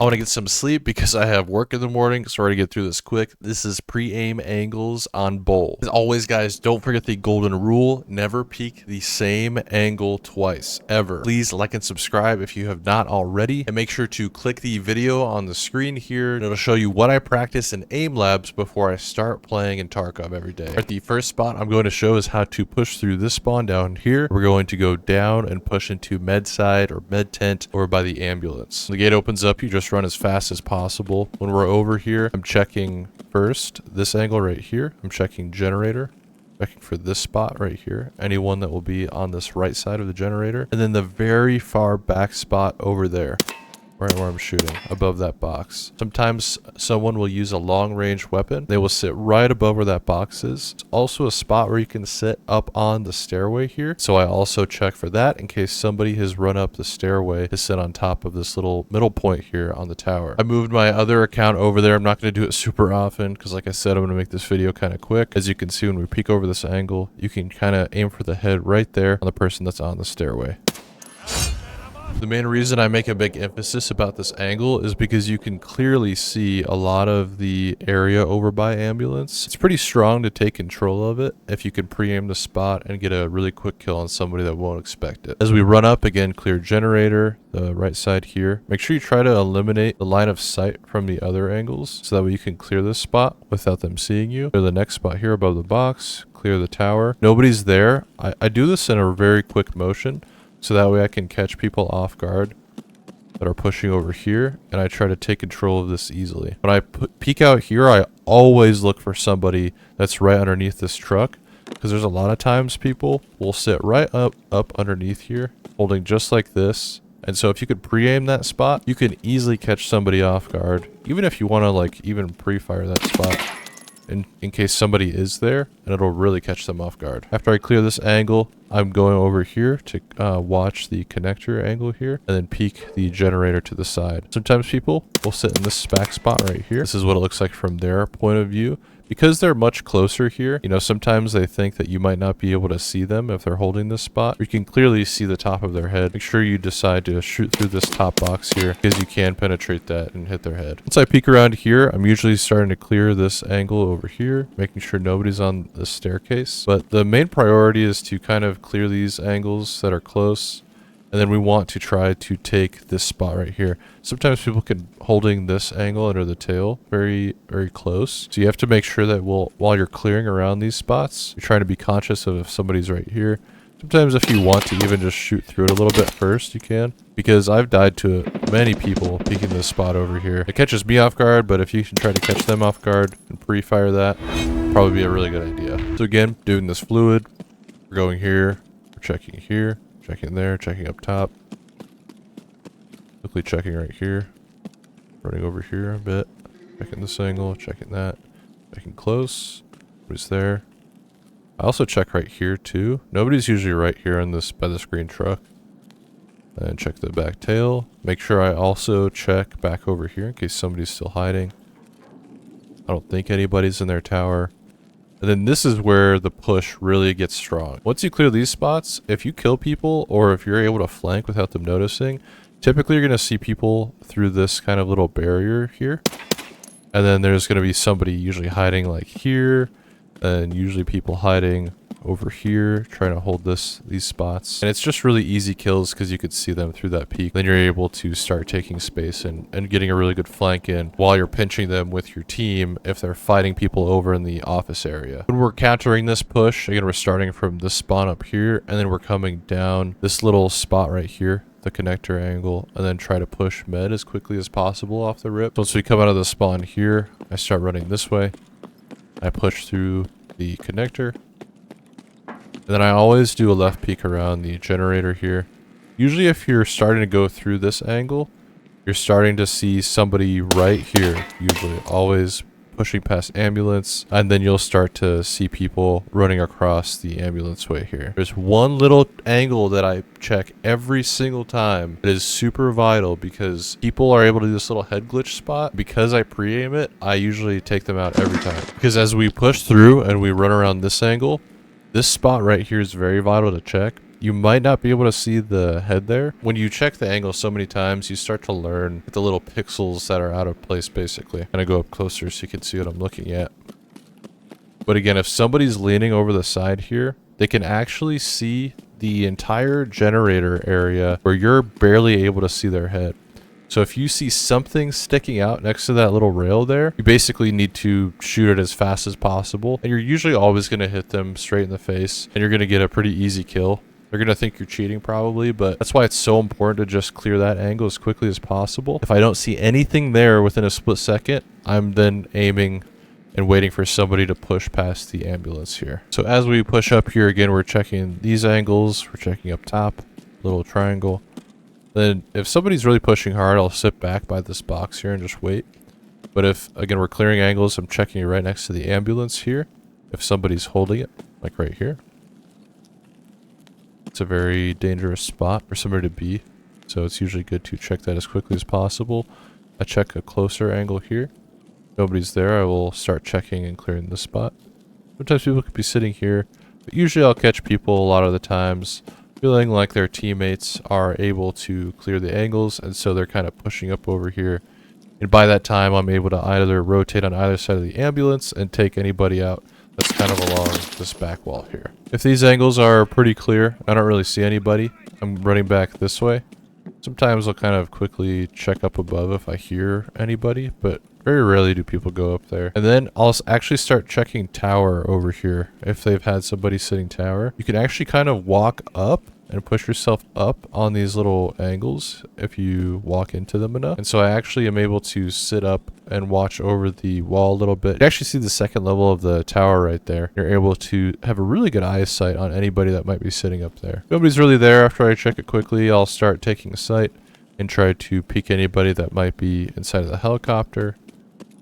I want to get some sleep because I have work in the morning. Sorry to get through this quick. This is pre-aim angles on bowl. As always, guys, don't forget the golden rule. Never peek the same angle twice, ever. Please like and subscribe if you have not already. And make sure to click the video on the screen here. It'll show you what I practice in Aimlabs before I start playing in Tarkov every day. At the first spot I'm going to show is how to push through this spawn down here. We're going to go down and push into med side or med tent over by the ambulance. When the gate opens up, you just run as fast as possible. When we're over here, I'm checking first this angle right here. I'm checking generator, checking for this spot right here, anyone that will be on this right side of the generator, and then the very far back spot over there, right where I'm shooting, above that box. Sometimes someone will use a long range weapon. They will sit right above where that box is. It's also a spot where you can sit up on the stairway here. So I also check for that in case somebody has run up the stairway to sit on top of this little middle point here on the tower. I moved my other account over there. I'm not going to do it super often because like I said, I'm going to make this video kind of quick. As you can see, when we peek over this angle, you can kind of aim for the head right there on the person that's on the stairway. The main reason I make a big emphasis about this angle is because you can clearly see a lot of the area over by ambulance. It's pretty strong to take control of it if you can pre-aim the spot and get a really quick kill on somebody that won't expect it. As we run up, again, clear generator, the right side here. Make sure you try to eliminate the line of sight from the other angles so that way you can clear this spot without them seeing you. Clear the next spot here above the box, clear the tower. Nobody's there. I do this in a very quick motion, so that way I can catch people off guard that are pushing over here, and I try to take control of this easily. When I peek out here, I always look for somebody that's right underneath this truck, because there's a lot of times people will sit right up underneath here, holding just like this. And so if you could pre-aim that spot, you can easily catch somebody off guard, even if you want to like even pre-fire that spot. In case somebody is there, and it'll really catch them off guard. After I clear this angle, I'm going over here to watch the connector angle here, and then peek the generator to the side. Sometimes people will sit in this back spot right here. This is what it looks like from their point of view. Because they're much closer here, you know, sometimes they think that you might not be able to see them if they're holding this spot. You can clearly see the top of their head. Make sure you decide to shoot through this top box here because you can penetrate that and hit their head. Once I peek around here, I'm usually starting to clear this angle over here, making sure nobody's on the staircase. But the main priority is to kind of clear these angles that are close. And then we want to try to take this spot right here. Sometimes people can holding this angle under the tail very, very close. So you have to make sure that while you're clearing around these spots, you're trying to be conscious of if somebody's right here. Sometimes if you want to even just shoot through it a little bit first, you can. Because I've died to many people peeking this spot over here. It catches me off guard, but if you can try to catch them off guard and pre-fire that, probably be a really good idea. So again, doing this fluid, we're going here, we're checking here. Checking there, checking up top. Quickly checking right here. Running over here a bit. Checking this angle, checking that. Checking close. Nobody's there. I also check right here too. Nobody's usually right here in this by this green truck. And check the back tail. Make sure I also check back over here in case somebody's still hiding. I don't think anybody's in their tower. And then this is where the push really gets strong. Once you clear these spots, if you kill people or if you're able to flank without them noticing, typically you're going to see people through this kind of little barrier here. And then there's going to be somebody usually hiding like here, and usually people hiding over here trying to hold these spots. And it's just really easy kills because you could see them through that peak. Then you're able to start taking space and getting a really good flank in while you're pinching them with your team if they're fighting people over in the office area. When we're countering this push, again, we're starting from this spawn up here, and then we're coming down this little spot right here, the connector angle, and then try to push med as quickly as possible off the rip. So once we come out of the spawn here, I start running this way. I push through the connector. And then I always do a left peek around the generator here. Usually if you're starting to go through this angle, you're starting to see somebody right here, usually always pushing past ambulance, and then you'll start to see people running across the ambulance way here. There's one little angle that I check every single time. It is super vital because people are able to do this little head glitch spot. Because I pre-aim it, I usually take them out every time. Because as we push through and we run around this angle, this spot right here is very vital to check You might not be able to see the head there. When you check the angle so many times, you start to learn the little pixels that are out of place, basically. I'm gonna go up closer so you can see what I'm looking at. But again, if somebody's leaning over the side here, they can actually see the entire generator area where you're barely able to see their head. So if you see something sticking out next to that little rail there, you basically need to shoot it as fast as possible. And you're usually always going to hit them straight in the face, and you're going to get a pretty easy kill. They're going to think you're cheating probably, but that's why it's so important to just clear that angle as quickly as possible. If I don't see anything there within a split second, I'm then aiming and waiting for somebody to push past the ambulance here. So as we push up here again, we're checking these angles, we're checking up top, little triangle. Then if somebody's really pushing hard, I'll sit back by this box here and just wait. But if, again, we're clearing angles, I'm checking it right next to the ambulance here. If somebody's holding it, like right here. It's a very dangerous spot for somebody to be. So it's usually good to check that as quickly as possible. I check a closer angle here. Nobody's there, I will start checking and clearing this spot. Sometimes people could be sitting here, but usually I'll catch people a lot of the times feeling like their teammates are able to clear the angles, and so they're kind of pushing up over here. And by that time, I'm able to either rotate on either side of the ambulance and take anybody out that's kind of along this back wall here. If these angles are pretty clear, I don't really see anybody, I'm running back this way. Sometimes I'll kind of quickly check up above if I hear anybody, but very rarely do people go up there. And then I'll actually start checking tower over here. If they've had somebody sitting tower, you can actually kind of walk up and push yourself up on these little angles if you walk into them enough. And so I actually am able to sit up and watch over the wall a little bit. You actually see the second level of the tower right there. You're able to have a really good eyesight on anybody that might be sitting up there. If nobody's really there after I check it quickly, I'll start taking a sight and try to peek anybody that might be inside of the helicopter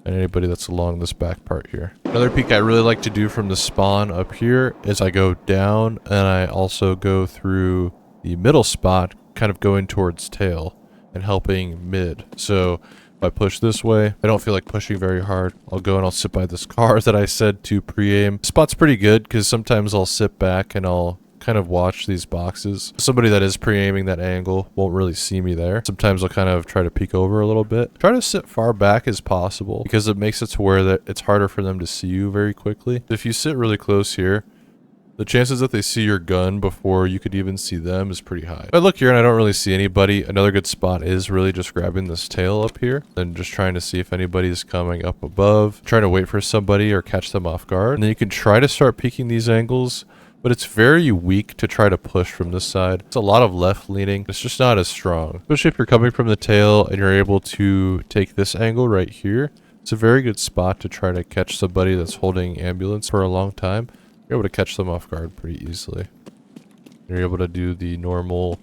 and anybody that's along this back part here. Another peek I really like to do from the spawn up here is I go down and I also go through the middle spot, kind of going towards tail and helping mid. So if I push this way, I don't feel like pushing very hard. I'll go and I'll sit by this car that I said to pre-aim. Spot's pretty good because sometimes I'll sit back and I'll kind of watch these boxes. Somebody that is pre-aiming that angle won't really see me there. Sometimes I'll kind of try to peek over a little bit. Try to sit far back as possible because it makes it to where that it's harder for them to see you very quickly. If you sit really close here, the chances that they see your gun before you could even see them is pretty high. If I look here and I don't really see anybody, another good spot is really just grabbing this tail up here and just trying to see if anybody's coming up above, trying to wait for somebody or catch them off guard. And then you can try to start peeking these angles, but it's very weak to try to push from this side. It's a lot of left leaning. It's just not as strong. Especially if you're coming from the tail and you're able to take this angle right here. It's a very good spot to try to catch somebody that's holding ambulance for a long time. You're able to catch them off guard pretty easily. You're able to do the normal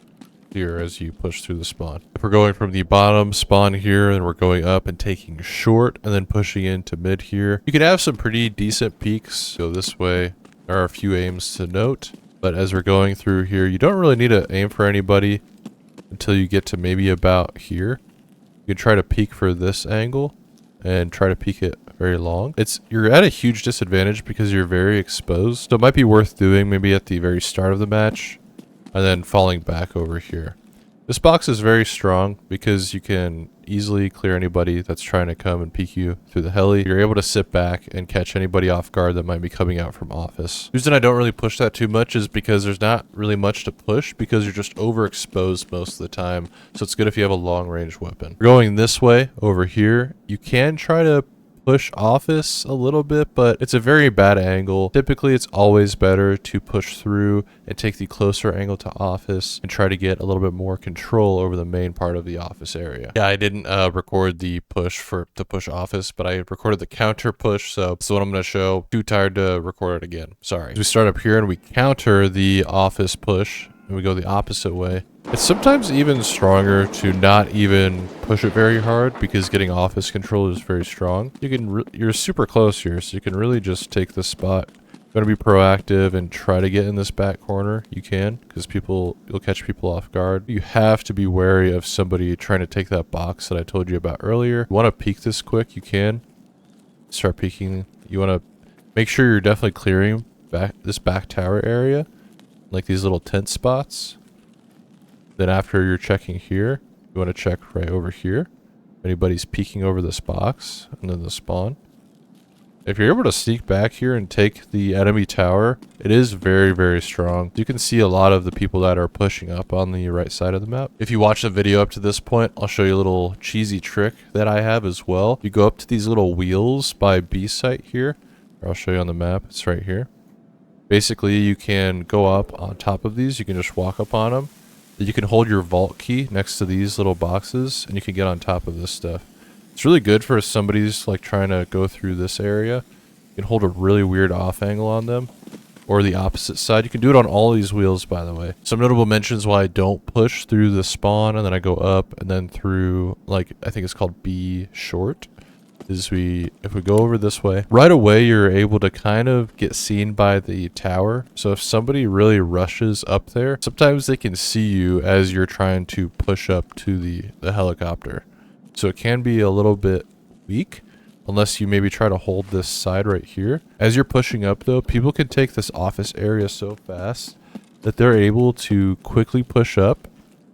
clear as you push through the spawn. If we're going from the bottom spawn here and we're going up and taking short and then pushing into mid here, you can have some pretty decent peaks. Go this way. There are a few aims to note, but as we're going through here, you don't really need to aim for anybody until you get to maybe about here. You can try to peek for this angle and try to peek it very long. You're at a huge disadvantage because you're very exposed. So it might be worth doing maybe at the very start of the match and then falling back over here. This box is very strong because you can easily clear anybody that's trying to come and peek you through the heli. You're able to sit back and catch anybody off guard that might be coming out from office. The reason I don't really push that too much is because there's not really much to push because you're just overexposed most of the time. So it's good if you have a long range weapon. Going this way over here, you can try to push office a little bit, but it's a very bad angle. Typically, it's always better to push through and take the closer angle to office and try to get a little bit more control over the main part of the office area. Yeah, I didn't record the push to push office, but I recorded the counter push, so this is what I'm going to show. Too tired to record it again. Sorry. We start up here and we counter the office push and we go the opposite way. It's sometimes even stronger to not even push it very hard because getting office control is very strong. You're super close here, so you can really just take this spot. You're going to be proactive and try to get in this back corner. You can, because you'll catch people off guard. You have to be wary of somebody trying to take that box that I told you about earlier. You want to peek this quick, you can. Start peeking. You want to make sure you're definitely clearing this back tower area. like these little tent spots. Then after you're checking here, you want to check right over here. If anybody's peeking over this box, and then the spawn. If you're able to sneak back here and take the enemy tower, it is very, very strong. You can see a lot of the people that are pushing up on the right side of the map. If you watch the video up to this point, I'll show you a little cheesy trick that I have as well. You go up to these little wheels by B site here. Or I'll show you on the map. It's right here. Basically, you can go up on top of these. You can just walk up on them. You can hold your vault key next to these little boxes, and you can get on top of this stuff. It's really good for if somebody's like trying to go through this area. You can hold a really weird off angle on them, or the opposite side. You can do it on all these wheels, by the way. Some notable mentions why I don't push through the spawn and then I go up and then through, like, I think it's called B short. Is if we go over this way, right away you're able to kind of get seen by the tower. So if somebody really rushes up there, sometimes they can see you as you're trying to push up to the helicopter. So it can be a little bit weak unless you maybe try to hold this side right here. As you're pushing up though, people can take this office area so fast that they're able to quickly push up,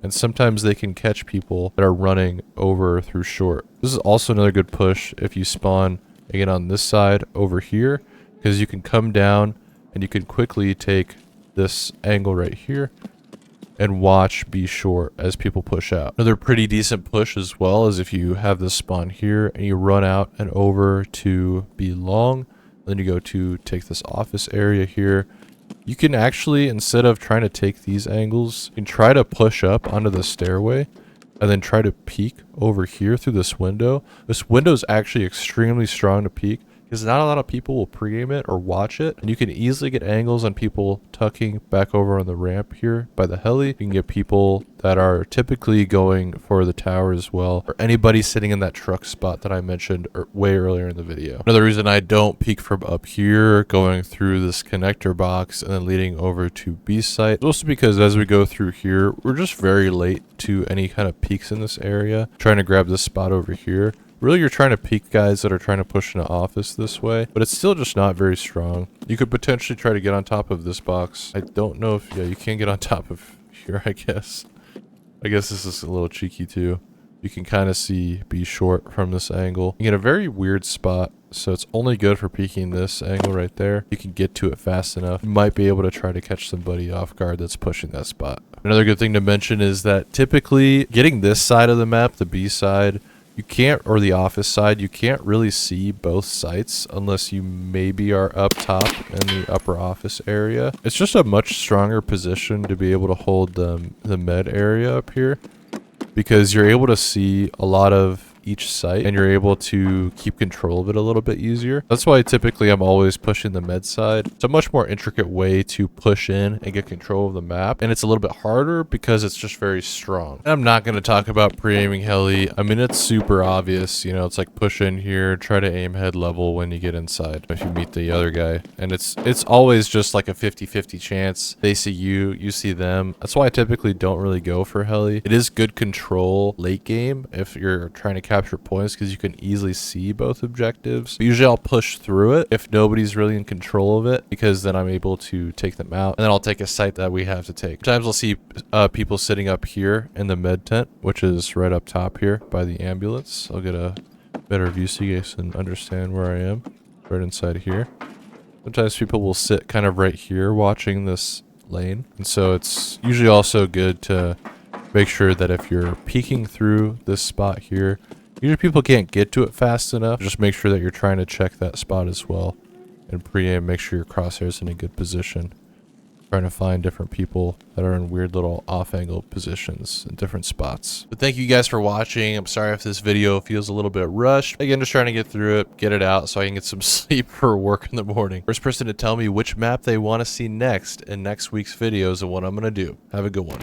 and sometimes they can catch people that are running over through short. This is also another good push if you spawn again on this side over here, because you can come down and you can quickly take this angle right here and watch B short as people push out. Another pretty decent push as well is if you have this spawn here and you run out and over to B long, then you go to take this office area here. You can actually, instead of trying to take these angles, you can try to push up onto the stairway and then try to peek over here through this window. This window is actually extremely strong to peek because not a lot of people will pre-aim it or watch it. And you can easily get angles on people tucking back over on the ramp here by the heli. You can get people that are typically going for the tower as well, or anybody sitting in that truck spot that I mentioned way earlier in the video. Another reason I don't peek from up here, going through this connector box and then leading over to B site, is also because as we go through here, we're just very late to any kind of peeks in this area. Trying to grab this spot over here. Really, you're trying to peek guys that are trying to push into office this way, but it's still just not very strong. You could potentially try to get on top of this box. I don't know if, yeah, you can get on top of here, I guess. I guess this is a little cheeky too. You can kind of see B short from this angle. You get a very weird spot, so it's only good for peeking this angle right there. You can get to it fast enough. You might be able to try to catch somebody off guard that's pushing that spot. Another good thing to mention is that typically getting this side of the map, the B side, you can't, or the office side, you can't really see both sites unless you maybe are up top in the upper office area. It's just a much stronger position to be able to hold the med area up here, because you're able to see a lot of each site and you're able to keep control of it a little bit easier. That's why typically I'm always pushing the med side. It's a much more intricate way to push in and get control of the map, and it's a little bit harder because it's just very strong. And I'm not going to talk about pre-aiming heli. I mean, it's super obvious, you know, it's like push in here, try to aim head level when you get inside if you meet the other guy, and it's always just like a 50-50 chance. They see you, you see them. That's why I typically don't really go for heli. It is good control late game if you're trying to capture points, because you can easily see both objectives. But usually I'll push through it if nobody's really in control of it, because then I'm able to take them out, and then I'll take a site that we have to take. Sometimes I'll see people sitting up here in the med tent, which is right up top here by the ambulance. I'll get a better view so you guys can understand where I am, right inside here. Sometimes people will sit kind of right here watching this lane, and so it's usually also good to make sure that if you're peeking through this spot here, usually people can't get to it fast enough. Just make sure that you're trying to check that spot as well and pre-aim, make sure your crosshair's in a good position. Trying to find different people that are in weird little off-angle positions in different spots. But thank you guys for watching. I'm sorry if this video feels a little bit rushed. Again, just trying to get through it, get it out so I can get some sleep for work in the morning. First person to tell me which map they want to see next in next week's videos and what I'm going to do. Have a good one.